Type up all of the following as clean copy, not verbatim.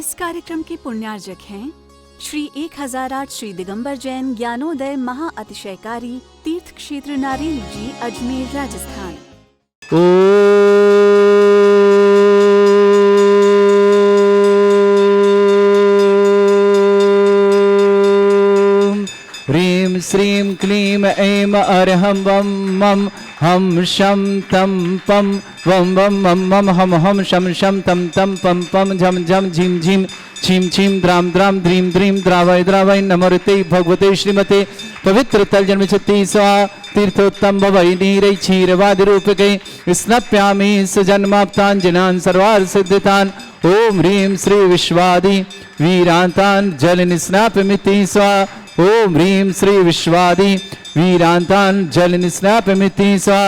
इस कार्यक्रम के पुण्यार्जक हैं श्री 1008 श्री दिगंबर जैन ज्ञानोदय महाअतिशयकारी तीर्थ क्षेत्र नारेल जी, अजमेर, राजस्थान। ह्रीं श्रीं क्लीं ऐं अरहं वं मं हम शं तं पं वं वं मं मं हम हम शं शं तं तं पं पं झं झं झीं झीं छीं छीं द्रां द्रां द्रीं द्रीं द्रावय द्रावय नमोते भगवते श्रीमते पवित्र तल जन्म छत्ती स्वा तीर्थोत्तम भवै नीरै क्षीरवादि रूपके स्नप्यामि सजन्माप्ताञ्जनान् सर्वार्थ सिद्धितान्। ओम ह्रीं श्री विश्वादि वीरान्तान् जल निस्नापमिति स्वा। ओम ह्रीं श्री विश्वादि वीरान्तान् जल निस्नापमिति स्वा।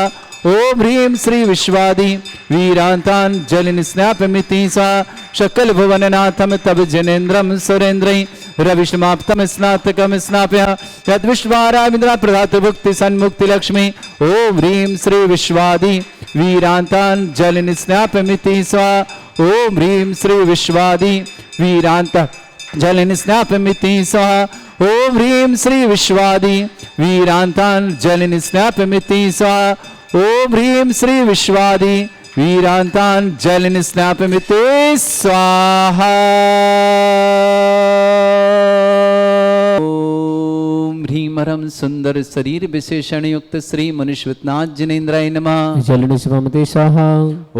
ओम ह्रीं श्री विश्वादि वीरान्तान् जल निस्नापमिति स्वा। शकल भुवननाथम तब जनेन्द्रम सुरेन्द्रै रविष्माप्तम स्नातकम स्नाप्य यद विश्वारामिन्द्रा प्रदातु भुक्ति सन्मुक्ति लक्ष्मी। ओम ह्रीं श्री विश्वादि वीरान्तान् जल निस्नापमिति स्वा। ओम ह्रीं श्री विश्वादि वीरान्त जल निस्नापमिति स्वा। ओम ह्रीं श्री विश्वादि वीरान्तान् जल निस्नापमिति स्वा। ओम ह्रीं श्री विश्वादि वीरान्तान् जल निस्नापमिति स्वाहा। ओम ह्रीमरम सुंदर शरीर विशेषण युक्त श्री मनुष्यनाथ जिनेन्द्राय नमः। जल निस्नापमिति स्वाहा।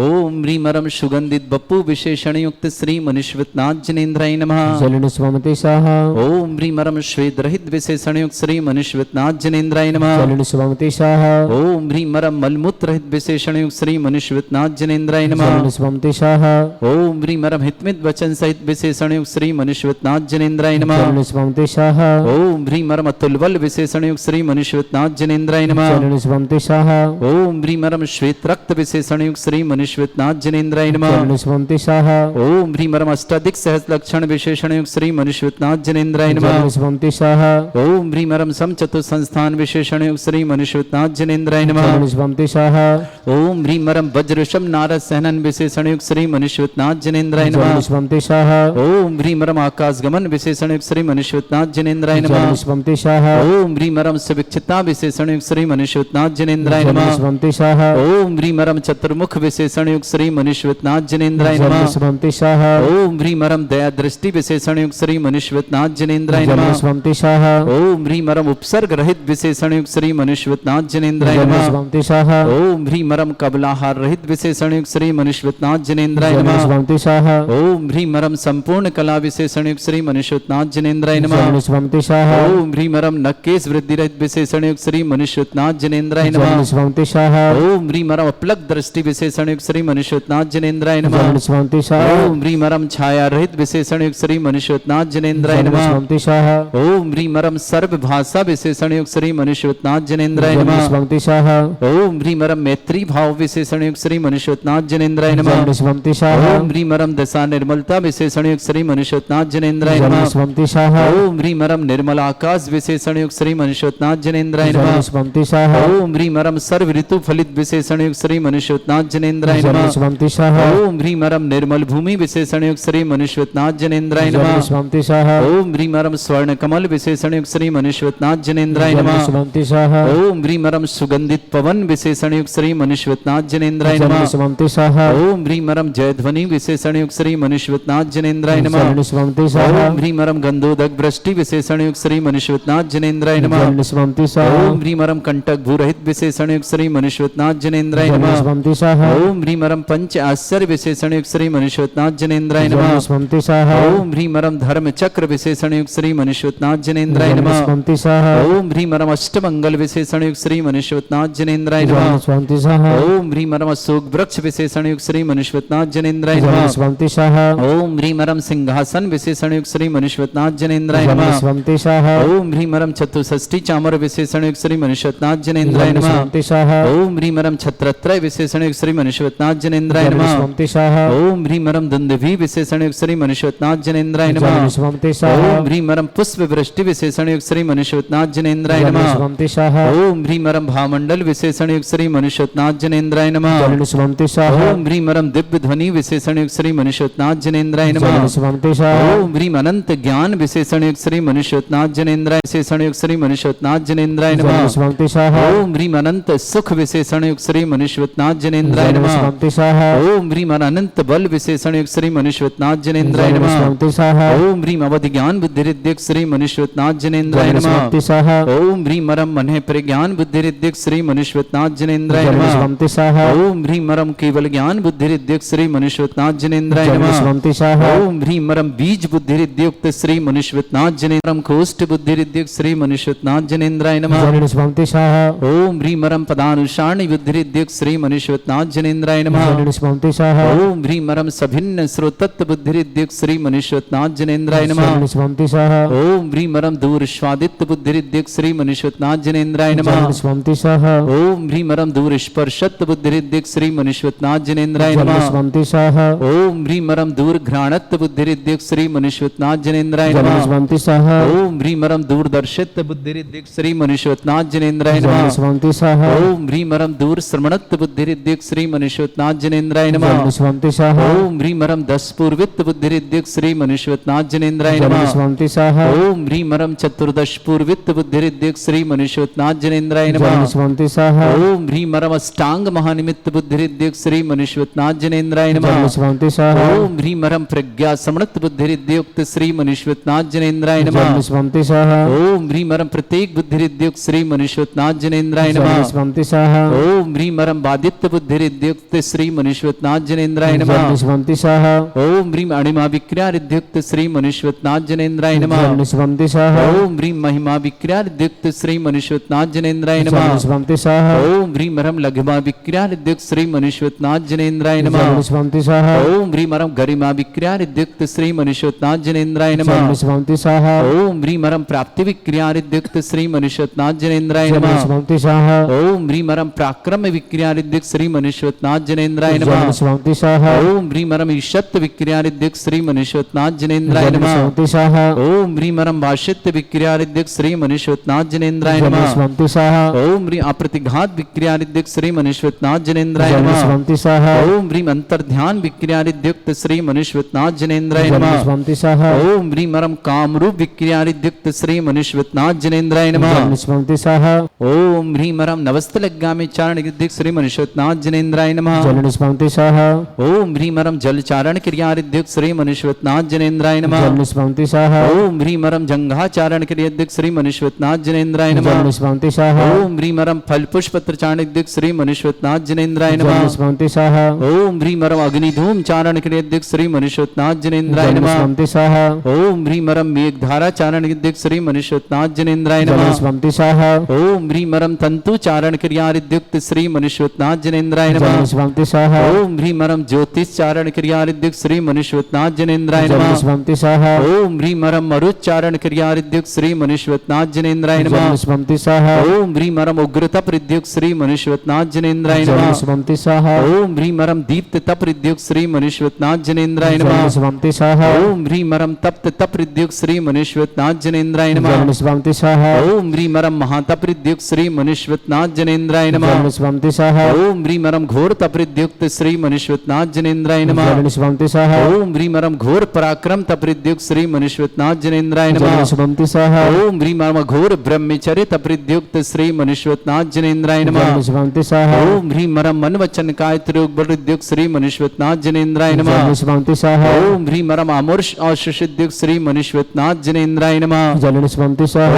ओम ह्रीमरम सुगंधित बप्पू विशेषण युक्त श्री मनुष्यनाथ जिनेन्द्राय नमः। जल निस्नापमिति स्वाहा। ओम ह्रीमरम श्वेत रहित विशेषण युक्त श्री मनुष्यनाथ जिनेन्द्राय नमः। जल निस्नापमिति स्वाहा। ओम ह्रीमरम मलमूत्र रहित विशेषण युक्त श्री मनुष्यनाथ जिनेन्द्राय जल नमः। निस्नापमिति स्वाहा। ओम ह्रीमरम हितमित वचन सहित विशेषण युक्त श्री मनुष्यनाथ जिनेन्द्राय जल नमः। निस्नापमिति स्वाहा। ओम ह्रीमरम अतुलबल विशेषण युक्त श्री मनुष्यनाथ जिनेन्द्राय नमः। जल निस्नापमिति स्वाहा। ओम ह्रीमरम श्वेत रक्त विशेषण युक्त श्री मनुष्यनाथ जिनेन्द्राय जल नमः। निस्नापमिति स्वाहा। ओम ह्रीमरम अष्टाधिक सहस्र लक्षण विशेषण युक्त श्री मनुष्यनाथ जिनेन्द्राय जल नमः। निस्नापमिति स्वाहा। ओम ह्रीमरम समचतुर संस्थान विशेषण युक्त श्री मनुष्यनाथ जिनेन्द्राय जल नमः। निस्नापमिति स्वाहा। ओम ह्रीमरम वज्रषम नारद सहनन विशेषण युक्त श्री मनुष्यनाथ जिनेन्द्राय जल नमः। निस्नापमिति स्वाहा। ओम ह्रीमरम आकाश गमन विशेषण युक्त श्री मनुष्यनाथ जिनेन्द्राय जल नमः। निस्नापमिति स्वाहा। ओम ह्रीमरम सुविक्षिता विशेषण युक्त श्री मनुष्यनाथ जिनेन्द्राय जल नमः। निस्नापमिति स्वाहा। ओम ह्रीमरम चतुर्मुख विशेषण युक्त श्री मनुष्यनाथ जिनेन्द्राय जल नमः। निस्नापमिति स्वाहा। ओम ह्रीमरम दया दृष्टि विशेषण युक्त श्री मनुष्यनाथ जिनेन्द्राय जल नमः। निस्नापमिति स्वाहा। ओम ह्रीमरम उपसर्ग रहित विशेषण युक्त श्री मनुष्यनाथ जिनेन्द्राय जल नमः। निस्नापमिति स्वाहा। ओम ह्रीमरम कबलाहार रहित विशेषण युक्त श्री मनुष्यनाथ जिनेन्द्राय जल नमः। निस्नापमिति स्वाहा। ओम ह्रीमरम संपूर्ण कला विशेषण युक्त श्री मनुष्यनाथ जिनेन्द्राय जल नमः। निस्नापमिति स्वाहा। ओम ह्रीमरम नक्केश वृद्धि रहित विशेषण युक्त श्री मनुष्यनाथ जिनेन्द्राय जल नमः। निस्नापमिति स्वाहा। ओम ह्रीमरम अपलक दृष्टि विशेषण युक्त श्री मनुष्यनाथ जिनेन्द्राय जल नमः। निस्नापमिति स्वाहा। ओम ह्रीमरम छाया रहित विशेषण युक्त श्री मनुष्यनाथ जिनेन्द्राय जल नमः। निस्नापमिति स्वाहा। ओम ह्रीमरम सर्व भाषा विशेषण युक्त श्री मनुष्यनाथ जिनेन्द्राय जल नमः। निस्नापमिति स्वाहा। ओम ह्रीमरम मैत्री भाव विशेषण युक्त श्री मनुष्यनाथ जिनेन्द्राय जल नमः। निस्नापमिति स्वाहा। ओम ह्रीमरम दशा निर्मलता विशेषण युक्त श्री मनुष्यनाथ जिनेन्द्राय जल नमः। निस्नापमिति स्वाहा। ओम ह्रीमरम निर्मल आकाश विशेषण युक्त श्री मनुष्यनाथ जिनेन्द्राय जल नमः। निस्नापमिति स्वाहा। ओम ह्रीमरम सर्व ऋतु फलित विशेषण युक्त श्री मनुष्यनाथ जिनेन्द्राय जल नमः। निस्नापमिति स्वाहा। ओम ह्रीमरम निर्मल भूमि विशेषण युक्त श्री मनुष्यनाथ जिनेन्द्राय जल नमः। निस्नापमिति स्वाहा। ओम ह्रीमरम स्वर्ण कमल विशेषण युक्त श्री मनुष्यनाथ जिनेन्द्राय जल नमः। निस्नापमिति स्वाहा। ओम ह्रीमरम सुगंधित पवन विशेषण युक्त श्री मनुष्यनाथ जिनेन्द्राय जल नमः। निस्नापमिति स्वाहा। ओम ह्रीमरम जयध्वनि विशेषण युक्त श्री मनुष्यनाथ जिनेन्द्राय जल नमः। निस्नापमिति स्वाहा। ओम ह्रीमरम गंधोदक वृष्टि विशेषण युक्त श्री मनुष्यनाथ जिनेन्द्राय नमः। जल निस्नापमिति स्वाहा। ओम ह्रीमरम कंटक भूरहित विशेषण युक्त श्री मनुष्यनाथ जिनेन्द्राय जल नमः। निस्नापमिति स्वाहा। ओम ह्रीमरम पंच आश्चर्य विशेषण युक्त श्री मनुष्यनाथ जिनेन्द्राय जल नमः। निस्नापमिति स्वाहा। ओम ह्रीमरम धर्म चक्र विशेषण युक्त श्री मनुष्यनाथ जिनेन्द्राय जल नमः। निस्नापमिति स्वाहा। ओम ह्रीमरम अष्टमंगल विशेषण युक्त श्री मनुष्यनाथ जिनेन्द्राय जल नमः। निस्नापमिति स्वाहा। ओम ह्रीमरम अशोक वृक्ष विशेषण युक्त श्री मनुष्यनाथ जिनेन्द्राय जल नमः। निस्नापमिति स्वाहा। ओम ह्रीमरम सिंहासन विशेषण युक्त श्री मनुष्यनाथ जिनेन्द्राय जल नमः। निस्नापमिति स्वाहा। ओम ह्रीमरम चतुष्षष्टि चामर विशेषण युक्त श्री मनुष्यनाथ जनेन्द्राय नमः। ओम ह्रीं मरम छत्रत्रय विशेषण युक्त श्री मनुष्यनाथ जनेन्द्राय नमः। ओम ह्रीं मरम दुंदुभि विशेषण युक्त श्री मनुष्यनाथ जनेन्द्राय नमः। ओम ह्रीं मरम पुष्प वृष्टि विशेषण युक्त श्री मनुष्यनाथ जनेन्द्राय नमः। ओम ह्रीं मरम भामंडल विशेषण युक्त श्री मनुष्यनाथ जनेन्द्राय नमः। ओम ह्रीं मरम दिव्य ध्वनि विशेषण युक्त श्री मनुष्यनाथ जनेन्द्राय नमः। ओम ह्रीं अनंत ज्ञान विशेषण युक्त श्री मनुष्यनाथ जनेन्द्राय विशेषण युक्त श्री मनुष्यनाथ जनेन्द्राय नमः। ओम ह्रीं अनंत सुख विशेषण युक्त श्री मनुष्यनाथ जनेन्द्राय नमः। ओम ह्रीं अनंत बल विशेषण युक्त श्री मनुष्यनाथ जनेन्द्राय नमः। ओम ह्रीं अवधि ज्ञान बुद्धि रिद्धिक श्री मनुष्यनाथ जनेन्द्राय नमः। ओम ह्रीं मरम मन प्रज्ञान बुद्धि रिद्धिक श्री मनुष्यनाथ जनेन्द्राय नमः। ओम ह्रीं मरम केवल ज्ञान बुद्धि रिद्धिक श्री मनुष्यनाथ जनेन्द्राय नमः। ओम ह्रीं मरम बीज बुद्धि रिद्युक्त श्री मनुष्यनाथ जनेन्द्रम कोष्ठ बुद्धि रिद्युक्त श्री मनुष्यनाथ जनेन्द्राय नमः। ओम ह्रीं मरम पदानुसारणी बुद्धि रिद्युक्त श्री मनुष्यनाथ जनेन्द्राय नमः। ओम ह्रीं मरम सभिन्न श्रोतत्व बुद्धि रिद्युक्त श्री मनुष्यनाथ जनेन्द्राय नमः। ओम ह्रीं मरम दूर स्वादित्व बुद्धि रिद्युक्त श्री मनुष्यनाथ जनेन्द्राय नमः। ओम ह्रीं मरम दूर स्पर्शत्व बुद्धि रिद्युक्त श्री मनुष्यनाथ जनेन्द्राय नमः। ओम ह्रीं मरम दूर घ्राणत्व बुद्धि रिद्युक्त श्री मनुष्यनाथ जनेन्द्राय नमः। ओम ह्रीं मरम दूरदर्शित्व बुद्धि रिद्युक्त श्री मनुष्यनाथ जनेन्द्राय नमः। ओम ह्रीं मरम दूर श्रवणत्व बुद्धि रिद्युक्त श्री मनुष्यनाथ जनेन्द्राय नमः। ओम ह्रीं मरम दस पूर्वित्व बुद्धि रिद्युक्त श्री मनुष्यनाथ जनेन्द्राय नमः। ओम ह्रीं मरम चतुर्दश पूर्वित्व बुद्धि रिद्युक्त श्री मनुष्यनाथ जनेन्द्राय नमः। ओम ह्रीं मरम अष्टांग महानिमित्त बुद्धि रिद्युक्त श्री मनुष्यनाथ जनेन्द्राय नमः। ओम ह्रीं मरम प्रज्ञा समृत बुद्धि रिद्युक्त श्री मनुष्यनाथ जनेन्द्राय नमः। ओम ह्रीं मरम प्रत्येक बुद्धि रिद्युक्त श्री मनुष्यनाथ जनेन्द्राय नमः। ओम ह्रीं मरम बादित्य बुद्धि रिद्युक्त श्री मनुष्यनाथ जनेन्द्राय नमः। ओम ह्रीं अणिमा विक्रिया रिद्युक्त श्री मनुष्यनाथ जनेन्द्राय नमः। ओम ह्रीं महिमा विक्रिया रिद्युक्त श्री मनुष्यनाथ जनेन्द्राय नमः। ओम ह्रीं मरम लघिमा विक्रिया रिद्युक्त श्री मनुष्यनाथ जनेन्द्राय नमः। ओम ह्रीं मरम गरिमा विक्रिया रिद्युक्त श्री मनुष्यनाथ जनेन्द्राय नमः। ओम ह्रीं मरम प्राप्ति विक्रिया रिद्युक्त श्री मनुष्यनाथ जनेन्द्राय नमः। ओम ह्रीं मरम पराक्रम विक्रिया रिद्युक्त श्री मनुष्यनाथ जनेन्द्राय नमः। ओम ह्रीं मरम ईशत्व विक्रिया रिद्युक्त श्री मनुष्यनाथ जनेन्द्राय नमः। ओम ह्रीं मरम वाशित्व विक्रिया रिद्युक्त श्री मनुष्यनाथ जनेन्द्राय नमः। ओम ह्रीं अप्रतिघात विक्रिया रिद्युक्त श्री मनुष्यनाथ जनेन्द्राय नमः। ओम ह्रीं अंतर्ध्यान विक्रिया रिद्युक्त श्री मनुष्यनाथ जनेन्द्राय नमः। ओम ह्रीं मरम कामरूप विक्रिया रिद्युक्त श्री मनुष्यनाथ जनेन्द्राय नमः। ओम ह्रीं मरम नवस्तलगामी चारण रिद्युक्त श्री मनुष्यनाथ जनेन्द्राय नमः। ओम ह्रीं मरम जल चारण क्रिया रिद्युक्त श्री मनुष्यनाथ जनेन्द्राय नमः। ओम ह्रीं मरम जंघाचारण क्रिया रिद्युक्त श्री मनुष्यनाथ जनेन्द्राय नमः। ओम ह्रीं मरम फल पुष्प पत्र चारण रिद्युक्त श्री मनुष्यनाथ जनेन्द्राय नमः। ओम ह्रीं मरम अग्निधूम चारण क्रिया रिद्युक्त श्री मनुष्यनाथ जनेन्द्राय नमः। ओम ह्रीं मरम मेघधारा चारण रिद्युक्त श्री मनुष्यनाथ जनेन्द्राय नमः। ओम ह्रीं मरम तंतु चारण क्रिया रिद्युक्त श्री मनुष्यनाथ जनेन्द्राय नमः। ओम ह्रीं मरम ज्योतिष चारण क्रिया रिद्युक्त श्री मनुष्यनाथ जनेन्द्राय नमः। ओम ह्रीं मरम मरुच्चारण क्रिया रिद्युक्त श्री मनुष्यनाथ जनेन्द्राय नमः। ओम ह्रीं मरम उग्रतप रिद्युक्त श्री मनुष्यनाथ जनेन्द्राय नमः। ओम ह्रीं मरम दीप्त तप रिद्युक्त श्री मनुष्यनाथ जनेन्द्राय नमः। ओम ह्रीं मरम तप्त तप रिद्युक्त श्री मनुष्यनाथ जनेन्द्राय नमः। ओम ह्रीं मरम महातप रिद्युक्त श्री मनुष्यनाथ जनेन्द्राय नमः। ओम ह्रीं मरम घोर तप रिद्युक्त श्री मनुष्यनाथ जनेन्द्राय नमः। ओम ह्रीं मरम घोर पराक्रम तप रिद्युक्त श्री मनुष्यनाथ जनेन्द्राय नमः। ओम ह्रीं मरम घोर ब्रह्मचर्य तप रिद्युक्त श्री मनुष्यनाथ जनेन्द्राय नमः। ओम ह्रीं मरम मन वचन काय त्रियोग बल रिद्युक्त श्री मनुष्यनाथ जनेन्द्राय नमः। ओम ह्रीं मरम अमूर्ष औषधिद्युक्त श्री मनुष्यनाथ जनेन्द्राय नमः।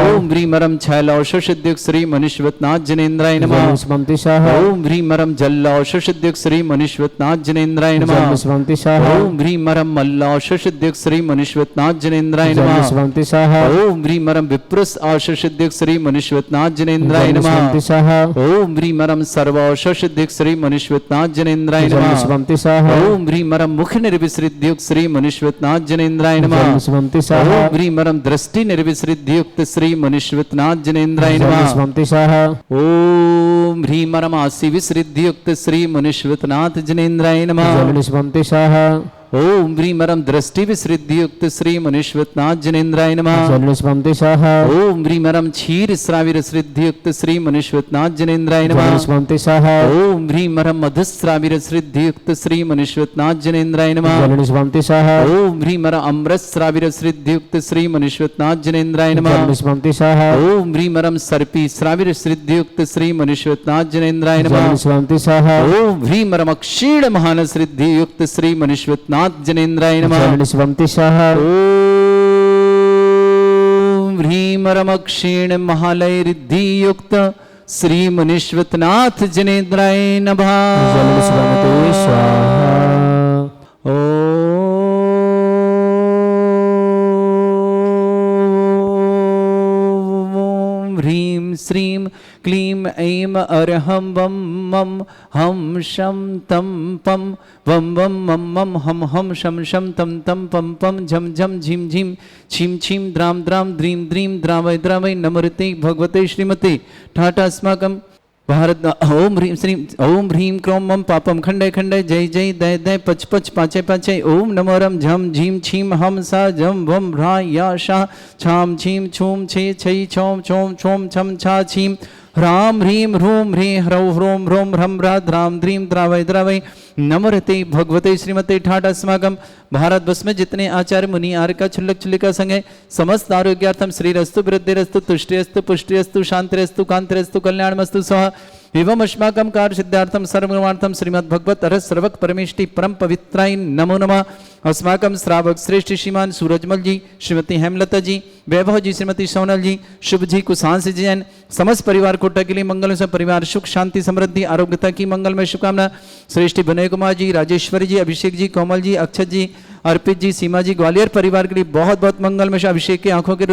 ओम ह्रीं मरम छैल औषधिद्युक्त श्री मनुष्यनाथ जनेन्द्राय नमः। ओम ह्रीं मरम जल औषधिद्युक्त श्री मनुष्यनाथ जनेन्द्राय नमः। ओम ह्रीं मरम मल्ल औषधिद्युक्त श्री मनुष्यनाथ जनेन्द्राय नमः। ओम ह्रीं मरम विप्रुस औषधिद्युक्त श्री मनुष्यनाथ जनेन्द्राय नमः। ओम ह्रीं मरम सर्व औषधिद्युक्त श्री मनुष्यनाथ जनेन्द्राय नमः। ओम ह्रीं मरम मुख निर्विसृद्युक्त श्री मनुष्यनाथ जनेन्द्राय नमः। ओम ह्रीं मरम दृष्टि निर्विसृद्युक्त श्री श्री मुनिश्वतनाथ जनेन्द्राय नमः। स्वंतिशाह ओम ह्रीमरमासी विसृद्धियुक्त श्री मुनिश्वतनाथ जनेन्द्राय नमः। स्वंतिशाह ओम ह्रीमरम दृष्टि विसृद्धियुक्त श्री मुनिश्वतनाथ जनेन्द्राय नमः। स्वंतिशाह ओम ह्रीमरम क्षीर श्राविर सिद्धियुक्त श्री मुनिश्वतनाथ जनेन्द्राय नमः। स्वंतिशाह ओम ह्रीमरम मधुश्राविर सिद्धियुक्त श्री मुनिश्वतनाथ जनेन्द्राय नमः। स्वंतिशाह ओम ह्रीमर अमृत श्राविर सिद्धियुक्त श्री मुनिश्वतनाथ जनेन्द्राय नमः। स्वंतिशाह ओम ह्रीमरम सर्पी श्राविर सिद्धियुक्त श्री मुनिश्वतनाथ जनेन्द्राय नमः। स्वंतिशाह ओम ह्रीमरम क्षीण महान सिद्धियुक्त श्री मुनिश्वतनाथ जनेन्द्राय नमः। स्वंतिशाह ओम ह्रीमरम क्षीण महालय रिद्धि युक्त श्री मुनिश्वतनाथ जनेन्द्राय नमः। ओम ह्रीं श्रीं क्लीं ऐं अरहं वं मं हं शं तं पं वं वं मं मं हं हं शं शं तं तं पं पं झं झं झिं झिं छिं छिं द्रां द्रां द्रीं द्रीं द्रावय द्रावय नमृते भगवते श्रीमते ठाटा अस्माकं भारत। ओम ह्रीं श्रीं ओम ह्रीं क्रों मम पापम खंडय खंडय जय जय दय दय पच पच पाचे पाचे ओम नमो रम झम झीम छीम हम सा जम वम भ्रा या शा छाम छीम छूम छे छई छोम छोम छोम छम छा छीम ह्राम ह्रीं ह्रूम ह्रीं ह्रौ ह्रों ह्रों ह्रम ह्रा द्राम द्रीं द्रावय द्रावय नमरते भगवते श्रीमते ठाट अस्माकं भारत वर्ष में जितने आचार्य मुनि आर्का छुल्लक छुल्लिका संघ है समस्त आरोग्यार्थम श्रीरस्तु वृद्धिरस्तु तुष्टिरस्तु पुष्टिरस्तु शांतिरस्तु कांतिरस्तु कल्याणमस्तु स्वाहा एवं अस्माकं कार्य सिद्धार्थम सर्वमार्थम श्रीमद् भगवत अरस सर्वक परमेष्टि परम पवित्राय नमो नमः। अस्माकं श्रावक श्रेष्ठ श्रीमान सूरजमल जी, श्रीमती हेमलता जी, वैभव जी, श्रीमती सोनल जी, शुभ जी, कुशांश जी जैन समस्त परिवार कोटा के लिए मंगल से परिवार सुख शांति समृद्धि आरोग्यता की मंगल में शुभकामना। श्रेष्ठ विनय कुमार जी, राजेश्वरी जी, अभिषेक जी, कोमल जी, अक्षत जी, अर्पित जी, सीमा जी, ग्वालियर परिवार के लिए बहुत बहुत मंगल में अभिषेक के आंखों के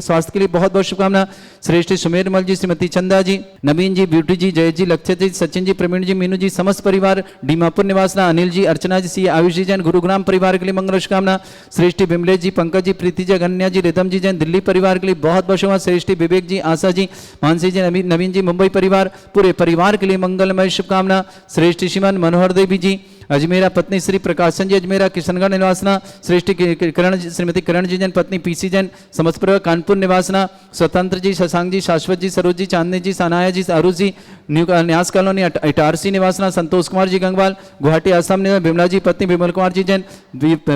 स्वास्थ्य के लिए बहुत बहुत शुभकामना। श्रेष्ठ सुमेरमल जी, श्रीमती चंदा जी, नवीन जी, ब्यूटी जी, जय जी, लक्षित जी, सचिन जी, प्रवीण जी, मीनू जी, समस्त परिवार डीमापुर निवासना, अनिल जी, अर्चना जी, सी आयुष जी जैन गुरुग्राम परिवार के लिए मंगल शुभकामना। श्रेष्ठ बिमलेश जी, पंकज जी, प्रीति जी, गन्या जी, रितम जी जैन दिल्ली परिवार के लिए बहुत बहुत शुभकामना। श्रेष्ठ विवेक जी, आशा जी, मानसी जी, नवीन जी, मुंबई परिवार पूरे परिवार के लिए मंगलमय शुभकामना। श्रेष्ठ श्रीमान मनोहर देवी जी अजमेरा, पत्नी श्री प्रकाशन जी अजमेरा किशनगढ़ निवासना। श्रेष्ठ किरण जी, श्रीमती किरण जी जैन पत्नी पीसी जैन समस्त परिवार कानपुर निवासना। स्वतंत्र जी, शशांक जी, शाश्वत जी, सरोज जी, चांदनी जी, सनाया जी, अरुज जी, न्यास कॉलोनी इटारसी निवासना। संतोष कुमार जी गंगवाल गुवाहाटी असम निवास। बिमला जी पत्नी विमल कुमार जी जैन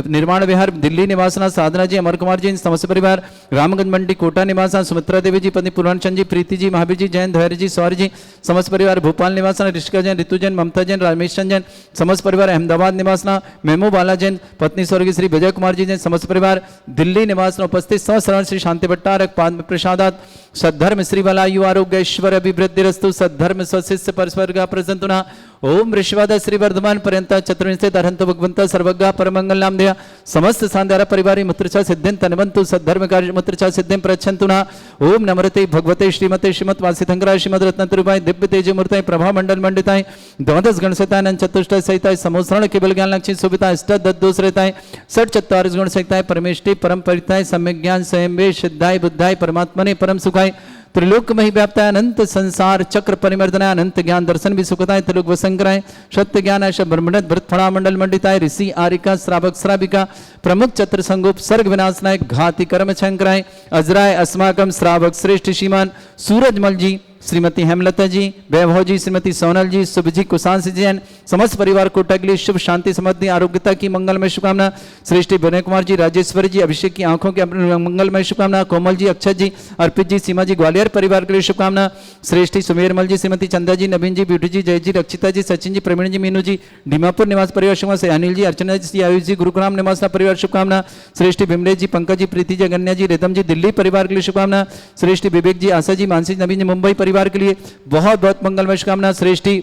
निर्माण विहार दिल्ली निवासना। साधना जी, अमर कुमार जी समस्त परिवार रामगंज मंडी कोटा निवासना। सुमित्रा देवी जी पत्नी पूर्वांचल जी, प्रीति जी, महावीर जी जैन, धैर्य जी, सौर्य जी समस्त परिवार भोपाल निवासना। ऋषिका जैन, ऋतु जैन, ममता जैन, रामेश चंद जैन समस्त परिवार अहमदाबाद निवासना। मेमू बाला जैन पत्नी स्वर्गीय श्री विजय कुमार जी जैन समस्त परिवार दिल्ली निवासना। उपस्थित सहस्रण श्री शांति भट्टारक पाद प्रसादात सद्धर्म श्री बलायु आरोग्य ऐश्वर्य अभिवृद्धिरस्तु सद्धर्म स्वशिष्य परस्पर प्रसंतुना। ओम ऋषवाद श्री वर्धमान पर्यंत चतुर्विंशति तरहंत भगवंत सर्वज्ञ परमंगल नाम दया समस्त सांध्यारा परिवारी मुत्रचा सिद्धिं तनवंतु सद्धर्म कार्य मुत्रचा सिद्धिं प्रच्छन्तुना। ओम नमरते भगवते श्रीमते श्रीमत वासितंगराय श्रीमद रत्नतरुपाय दिव्य तेज मूर्ताय प्रभा मंडल मंडिताय द्वादश गणसताय चतुष्टय सहिताय समोसरण केवल ज्ञान लक्ष्मी सुविता अष्ट दद्दोष रहताय सठ चत्वारिश गुण सहिताय परमेष्टि परम परिताय सम्यक ज्ञान स्वयं वे सिद्धाय बुद्धाय परमात्मने परम सुखाय त्रिलोक में ही व्याप्ताय अनंत संसार चक्र परिमर्दनाय अनंत ज्ञान दर्शन भी सुखताय त्रिलोक वसंकराय सत्य ज्ञान ऐश ब्रह्मणत भृत फणा मंडल मंडिताय ऋषि आरिका श्रावक श्राविका प्रमुख चत्र संगोप सर्ग विनाशनाय घाति कर्म छंकराय अजराय अस्माकम श्रावक श्रेष्ठ श्रीमान सूरजमल जी श्रीमती हेमलता जी वैभव जी श्रीमती सोनल जी शुभ जी कुशांश जैन समस्त परिवार कोटा के लिए शुभ शांति समृद्धि आरोग्यता की मंगलमय शुभकामना। श्रेष्ठ विनय कुमार जी राजेश्वरी जी अभिषेक की आंखों की मंगलमय शुभकामना। कोमल जी अक्षत जी अर्पित जी सीमा जी ग्वालियर परिवार के लिए शुभकामना। श्रेष्ठ सुमेरमल जी श्रीमती चंदा जी नवीन जी ब्यूटी जी जय जी रक्षिता जी सचिन जी प्रवीण जी मीनू जी डीमापुर निवास परिवार शुभकामना से अनिल जी अर्चना जी आयुष जी गुरुग्राम निवास परिवार शुभकामना। श्रेष्ठ बिमलेश जी पंकज जी प्रीति जी गन्या जी रितम जी दिल्ली परिवार के लिए शुभकामना। श्रेष्ठ विवेक जी आशा जी मानसी नवीन जी मुंबई परिवार के लिए बहुत बहुत मंगलमय शुभकामना। श्रेष्ठी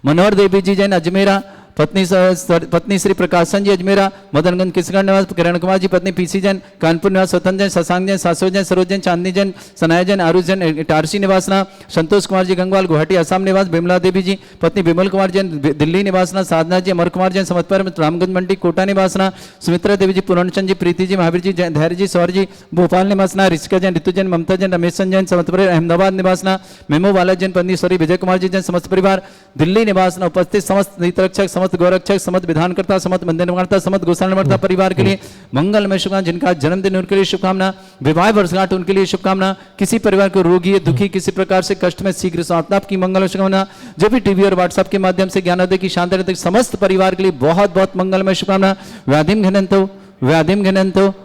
मनोहर देवी जी जैन अजमेरा पत्नी श्री प्रकाशन जी अजमेरा, मदनगंज किशनगढ़ निवास किरण कुमार जी, पत्नी पीसी जैन कानपुर निवास, स्वतंत्र जैन, शशांक जैन, सासो जैन, सरोज जैन, चांदनी जैन, सनाया जैन, आरुष जैन इटारसी निवासना, संतोष कुमार जी गंगवाल गुवाहाटी असम निवास, बिमला देवी जी पत्नी विमल कुमार जैन दिल्ली निवासना, साधना जी अमर कुमार जैन समतपुर रामगंज मंडी कोटा निवासना, सुमित्रा देवी जी पूर्णचंद जी, प्रीति जी, महावीर जी, धैर्य जी, सौर जी भोपाल निवासना, ऋषिका जैन, ऋतु जैन, ममता जैन, रमेश जैन समतपुर अहमदाबाद निवासना, मेमो वाला जैन पन्नीश्वरी, विजय कुमार जी जैन समस्त परिवार दिल्ली निवासना, उपस्थित समस्त नीतरक्षक, समस्त गौरक्षक, समस्त विधानकर्ता, समस्त मंदिर निर्माता, समस्त गोसालमर्ता परिवार के लिए मंगलमय शुभकामना, जिनका जन्मदिन उनके लिए शुभकामना, विवाह वर्षगांठ उनके लिए शुभकामना, किसी परिवार को रोगी है, दुखी, किसी प्रकार से कष्ट में शीघ्र समाप्त की मंगल शुभकामना, जो भी टीवी और व्हाट्सएप के माध्यम से ज्ञानोदय की शानदार तक समस्त परिवार के लिए बहुत बहुत मंगलमय शुभकामना।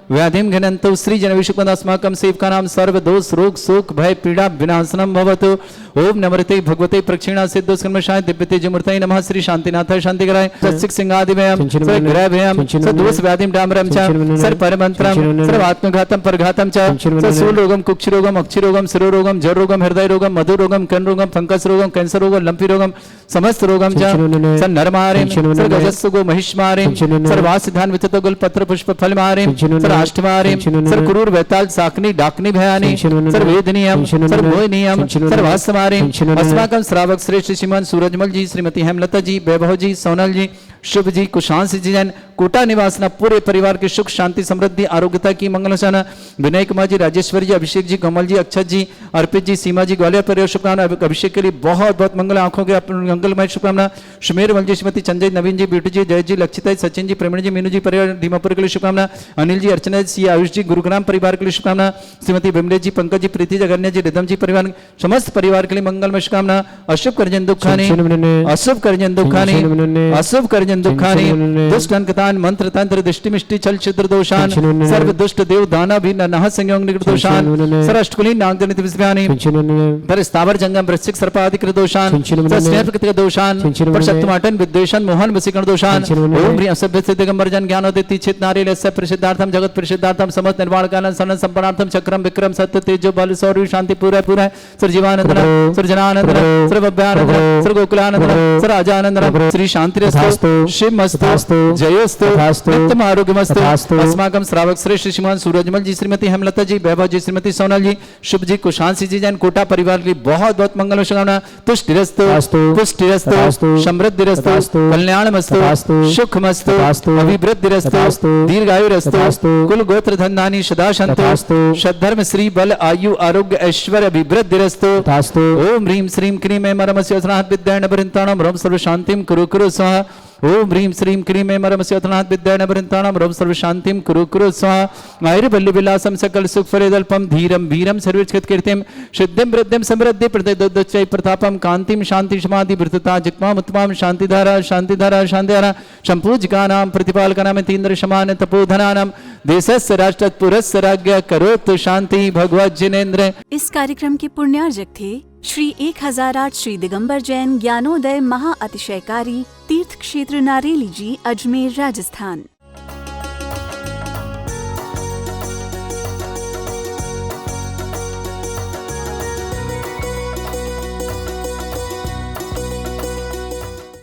व्याधिम घनंतो श्री जनविशुकंद अस्माकं सेवकानां सर्व दोष रोग शोक भय पीड़ा विनाशनम भवतु। ओम नमृते भगवते प्रक्षिणा सिद्धो स्कर्मशाय दिव्यते जमूर्तये नमः। श्री शांतिनाथाय शांतिकराय सत्सिक सिंहादिभयम् सर ग्रहभयम् सर दोष व्याधिम डामरम च सर परमंत्रम सर आत्मघातम परघातम च सर सूल रोगम कुक्षि रोगम अक्षि रोगम शिरो रोगम जड़ रोगम हृदय रोगम मधु रोगम कर्ण रोगम फंगस रोगम कैंसर रोगम लंपी रोगम समस्त रोगम च सर नरमारेम सर गजस्सुगो महिष्मारेम सर वासिधान विततो गुल पत्र पुष्प फल मारेम सर अष्टमारेम सर क्रूर वैताल साकनी डाकनी भयानी सर वेदनीयम सर मोहनीयम सर वासमारेम अस्माकं श्रावक श्रेष्ठ श्रीमान सूरजमल जी, श्रीमती हेमलता जी, वैभव जी, सोनल जी, शुभ जी, कुशांश जी जैन कोटा निवासना, पूरे परिवार के सुख शांति समृद्धि आरोग्यता की मंगलशाना। विनय कुमार जी, राजेश्वर जी, अभिषेक जी, कमल जी, अक्षत जी, अर्पित जी, सीमा जी, ग्वालियर परिवार शुभकामना। अभिषेक के लिए बहुत बहुत मंगल आंखों के मंगलमय शुभकामना। सुमेर वल जी, श्रीमती चंजय, नवीन जी, ब्यूटी जी, जय जी, लक्षिता जी, सचिन जी, प्रेमण जी, मीनू जी परिवार दीमापुर के लिए शुभकामना। अनिल जी, अर्चना जी, आयुष जी, गुरुग्राम परिवार के लिए शुभकामना। श्रीमती बिमले जी, पंकज जी, प्रीति जगन्य जी, रिदम जी परिवार समस्त परिवार के लिए मंगलमय शुभकामना। अशुभ करजन दुखानी अशुभ करजन दुखानी अशुभ करजन दुखानी दुष्ट अंकतान मंत्र तंत्र दृष्टि मिष्टि छल छिद्र दोषान सर्व दुष्ट देव दाना भी नह संयोग निकृत दोषान सर अष्टकुली नागजनित विस्व्यानि पर स्थावर जंगम वृश्चिक सर्पादि कृत दोषान सर स्नेह कृत दोषान पर शत्रुमाटन विद्वेषण मोहन वसीकरण दोषान ओम ह्रीं असभ्य सिद्ध दिगंबर जन ज्ञानोदिति चित नारी लस्य प्रसिद्धार्थम जगत प्रसिद्धार्थम समस्त निर्वाण कालन सनन संपन्नार्थम चक्रम विक्रम सत्य तेजो बल सौर्य शांति पूरा पूरा सर जीवानंदन सर जनानंदन सर भव्यानंदन सर गोकुलानंदन सर अजानंदन श्री शांतिरस्तु शिवमस्तु जयोस्तु नित्यम आरोग्यमस्तु। अस्माकं श्रावक श्रेष्ठ श्रीमान सूरजमल जी, श्रीमती हेमलता जी, वैभव जी, श्रीमती सोनल जी, शुभ जी, कुशांशी जी जैन कोटा परिवार के लिए बहुत बहुत मंगल शुभकामना। तुष्टिरस्तु पुष्टिरस्तु समृद्धिरस्तु कल्याणमस्तु सुखमस्तु अभिवृद्धिरस्तु दीर्घायुरस्तु कुल गोत्र धन्धानी सदा सन्तु सद्धर्म श्री बल आयु आरोग्य ऐश्वर्य अभिवृद्धिरस्तु। ओम ह्रीं श्रीं क्रीं ऐं मरमस्य अथनात् विद्याय नवरिन्ताणां रं सर्व शांतिं कुरु स्वाहा। ओम ह्रीं श्रीं क्रीं ऐं मरमस्य अथनात् विद्याय नवरिन्ताणां रं सर्व शांतिं कुरु स्वाहा। आयुर्बल्य विलासं सकल सुख फलेदल्पं धीरं वीरं सर्वक्षित कीर्तिं सिद्धिं वृद्धिं समृद्धि प्रदोदच्चै प्रतापं कांतिं शांति समाधि वृद्धता जिक्माम उत्तमां शांतिधारा शांतिधारा शांतिधारा संपूज्यकानां प्रतिपालकानां तीन्द्र समान तपोधनानां देशस्य राष्ट्रस्य पुरस्य राज्ञ करोतु शांति भगवत जिनेन्द्र। इस कार्यक्रम के पुण्यार्जक थे श्री 1008 श्री दिगंबर जैन ज्ञानोदय महा अतिशयकारी तीर्थ क्षेत्र नारेली जी, अजमेर, राजस्थान।